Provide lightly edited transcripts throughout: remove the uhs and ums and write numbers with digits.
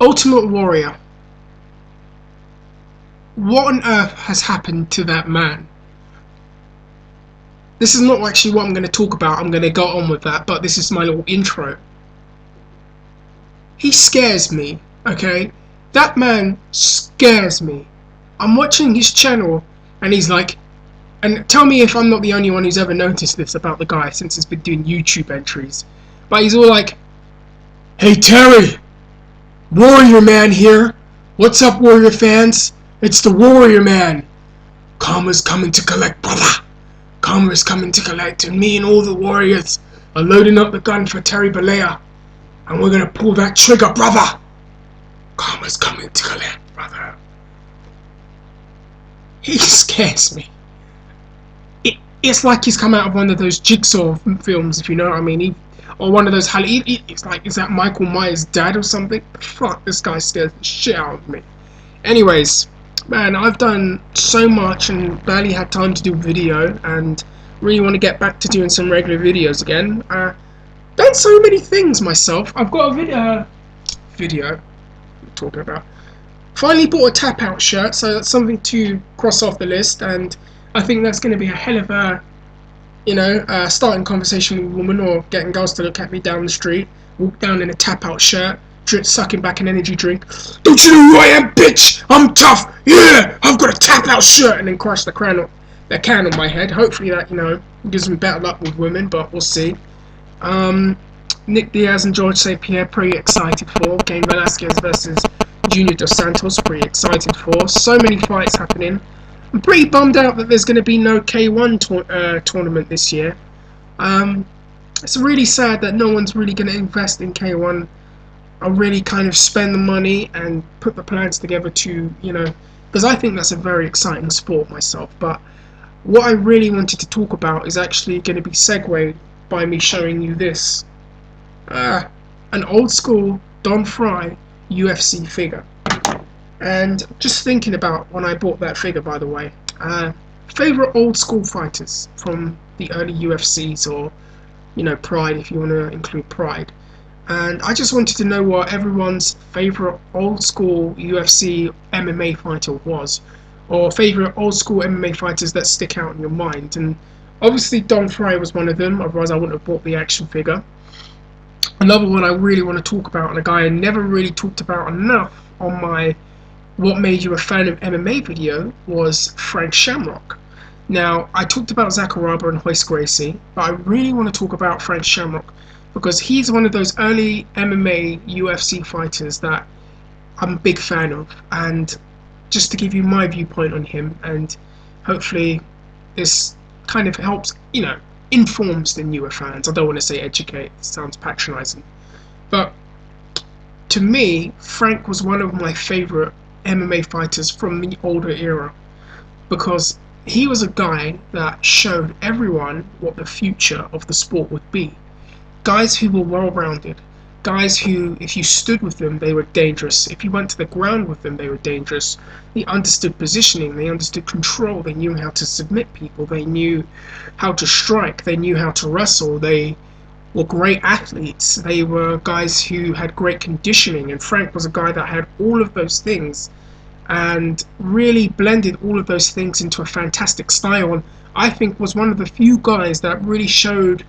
Ultimate Warrior. What on earth has happened to that man? This is not actually what I'm going to talk about. I'm going to go on with that, but this is my little intro. He scares me, okay? That man scares me. I'm watching his channel, and he's like, and tell me if I'm not the only one who's ever noticed this about the guy since he's been doing YouTube entries. But he's all like, "Hey Terry, Warrior Man here. What's up, Warrior fans? It's the Warrior Man. Karma's coming to collect, brother. Karma's coming to collect, and me and all the Warriors are loading up the gun for Terry Bollea, and we're gonna pull that trigger, brother. Karma's coming to collect, brother." He scares me. It's like he's come out of one of those Jigsaw films, if you know what I mean. Or one of those, it's like, is that Michael Myers' dad or something? Fuck, this guy scares the shit out of me. Anyways, man, I've done so much and barely had time to do video, and really want to get back to doing some regular videos again. Done so many things myself. I've got a video I'm talking about. Finally bought a tap out shirt, so that's something to cross off the list, and I think that's going to be a hell of a, starting conversation with a woman, or getting girls to look at me down the street, walk down in a tap out shirt, sucking back an energy drink. "Don't you know who I am, bitch? I'm tough. Yeah, I've got a tap out shirt," and then crush the can on my head. Hopefully that, gives me better luck with women, but we'll see. Nick Diaz and George St. Pierre, pretty excited for. Cain Velasquez versus Junior Dos Santos, pretty excited for. So many fights happening. I'm pretty bummed out that there's going to be no K1 tournament this year. It's really sad that no one's really going to invest in K1 or really kind of spend the money and put the plans together to, because I think that's a very exciting sport myself. But what I really wanted to talk about is actually going to be segued by me showing you this. An old school Don Fry UFC figure. And just thinking about when I bought that figure, by the way, favorite old school fighters from the early UFCs, or Pride, if you want to include Pride. And I just wanted to know what everyone's favorite old school UFC MMA fighter was, or favorite old school MMA fighters that stick out in your mind. And obviously Don Fry was one of them, otherwise I wouldn't have bought the action figure. Another one I really want to talk about, and a guy I never really talked about enough on my What Made You a Fan of MMA video, was Frank Shamrock. Now, I talked about Zakaraba and Royce Gracie, but I really want to talk about Frank Shamrock because he's one of those early MMA UFC fighters that I'm a big fan of. And just to give you my viewpoint on him, and hopefully this kind of helps, informs the newer fans. I don't want to say educate, it sounds patronizing. But to me, Frank was one of my favorite MMA fighters from the older era, because he was a guy that showed everyone what the future of the sport would be. Guys who were well-rounded, guys who, if you stood with them, they were dangerous. If you went to the ground with them, they were dangerous. They understood positioning, they understood control, they knew how to submit people, they knew how to strike, they knew how to wrestle, they were great athletes, they were guys who had great conditioning, and Frank was a guy that had all of those things and really blended all of those things into a fantastic style, and I think was one of the few guys that really showed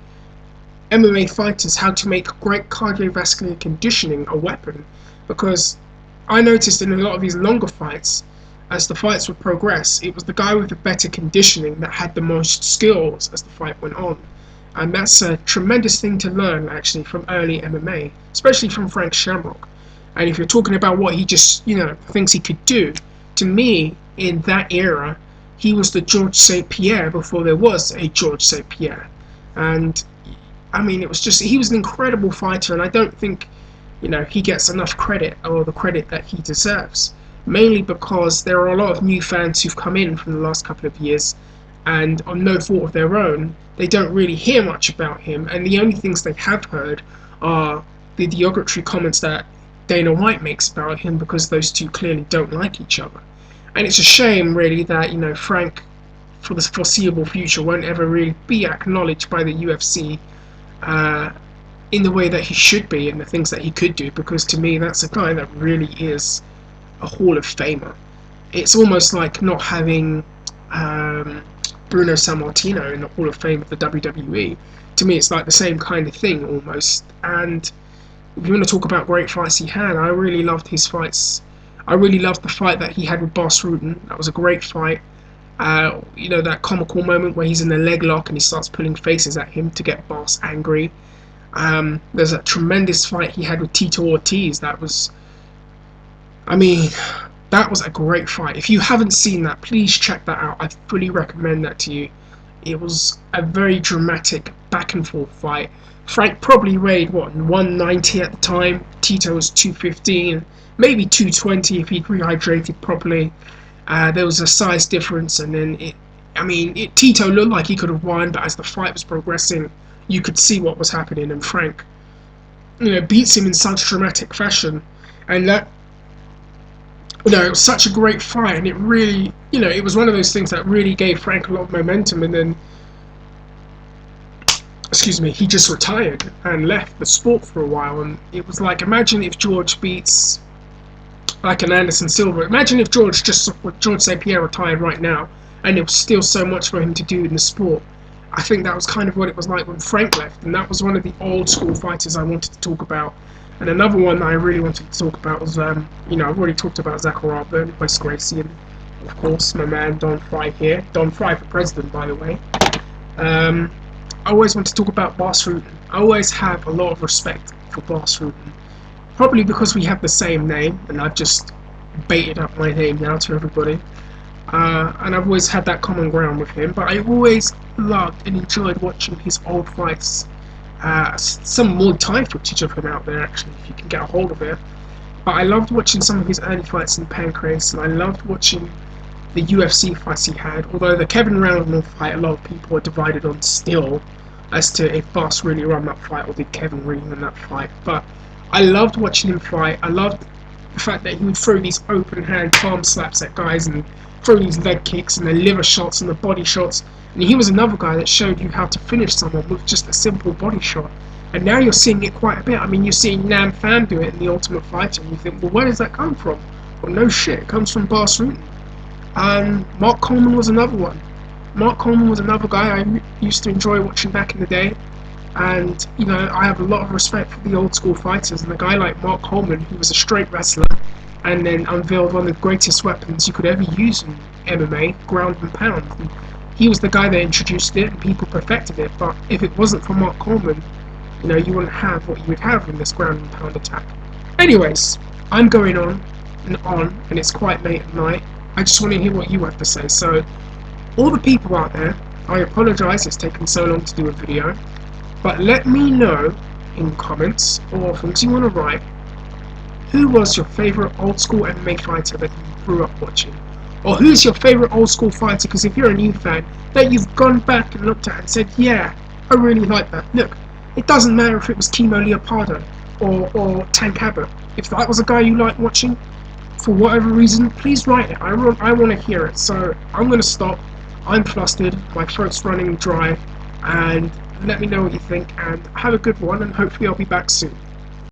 MMA fighters how to make great cardiovascular conditioning a weapon. Because I noticed in a lot of his longer fights, as the fights would progress, it was the guy with the better conditioning that had the most skills as the fight went on. And that's a tremendous thing to learn, actually, from early MMA, especially from Frank Shamrock. And if you're talking about what he just, thinks he could do, to me, in that era, he was the George St. Pierre before there was a George St. Pierre. And, I mean, it was just, he was an incredible fighter, and I don't think, he gets enough credit, or the credit that he deserves. Mainly because there are a lot of new fans who've come in from the last couple of years, and on no fault of their own, they don't really hear much about him, and the only things they have heard are the derogatory comments that Dana White makes about him, because those two clearly don't like each other. And it's a shame, really, that, Frank, for the foreseeable future, won't ever really be acknowledged by the UFC in the way that he should be and the things that he could do, because to me that's a guy that really is a Hall of Famer. It's almost like not having Bruno Sammartino in the Hall of Fame of the WWE. To me, it's like the same kind of thing almost. And if you want to talk about great fights he had, I really loved his fights. I really loved the fight that he had with Bas Rutten. That was a great fight. That comical moment where he's in the leg lock and he starts pulling faces at him to get Bas angry. There's a tremendous fight he had with Tito Ortiz. That was a great fight. If you haven't seen that, please check that out. I fully recommend that to you. It was a very dramatic back and forth fight. Frank probably weighed 190 at the time. Tito was 215, maybe 220 if he'd rehydrated properly. There was a size difference, and then Tito looked like he could have won, but as the fight was progressing, you could see what was happening, and Frank, beats him in such dramatic fashion, and that, it was such a great fight, and it really, it was one of those things that really gave Frank a lot of momentum, and then, he just retired and left the sport for a while, and it was like, imagine if George beats like an Anderson Silva. Imagine if George St. Pierre retired right now, and there was still so much for him to do in the sport. I think that was kind of what it was like when Frank left, and that was one of the old school fighters I wanted to talk about. And another one that I really wanted to talk about was, I've already talked about Zach Arben, Wes Gracie, and of course my man Don Fry here. Don Fry for president, by the way. I always want to talk about Bas Rutten. I always have a lot of respect for Bas Rutten. Probably because we have the same name, and I've just baited up my name now to everybody. And I've always had that common ground with him, but I always loved and enjoyed watching his old fights. Some Muay Thai footage of him out there, actually, if you can get a hold of it. But I loved watching some of his early fights in Pancrase, and I loved watching the UFC fights he had, although the Kevin Randall fight, a lot of people are divided on still as to if Bas really won that fight or did Kevin really win that fight. But I loved watching him fight. I loved the fact that he would throw these open hand palm slaps at guys and throw these leg kicks and the liver shots and the body shots. And he was another guy that showed you how to finish someone with just a simple body shot. And now you're seeing it quite a bit. You're seeing Nam Pham do it in The Ultimate Fighter, and you think, well, where does that come from? Well, no shit, it comes from Bas Rutten. Mark Coleman was another one. Mark Coleman was another guy I used to enjoy watching back in the day. And, I have a lot of respect for the old school fighters, and a guy like Mark Coleman, who was a straight wrestler, and then unveiled one of the greatest weapons you could ever use in MMA, ground and pound. And he was the guy that introduced it, and people perfected it, but if it wasn't for Mark Coleman, you wouldn't have what you would have in this ground and pound attack. Anyways, I'm going on, and it's quite late at night. I just want to hear what you have to say. So, all the people out there, I apologise it's taken so long to do a video, but let me know in comments, or things you want to write, who was your favourite old school MMA fighter that you grew up watching? Or who's your favourite old school fighter, because if you're a new fan, that you've gone back and looked at and said, yeah, I really like that. Look, it doesn't matter if it was Kimo Leopardo or Tank Abbott. If that was a guy you like watching, for whatever reason, please write it. I want to hear it. So I'm going to stop. I'm flustered, my throat's running dry, and let me know what you think, and have a good one, and hopefully I'll be back soon.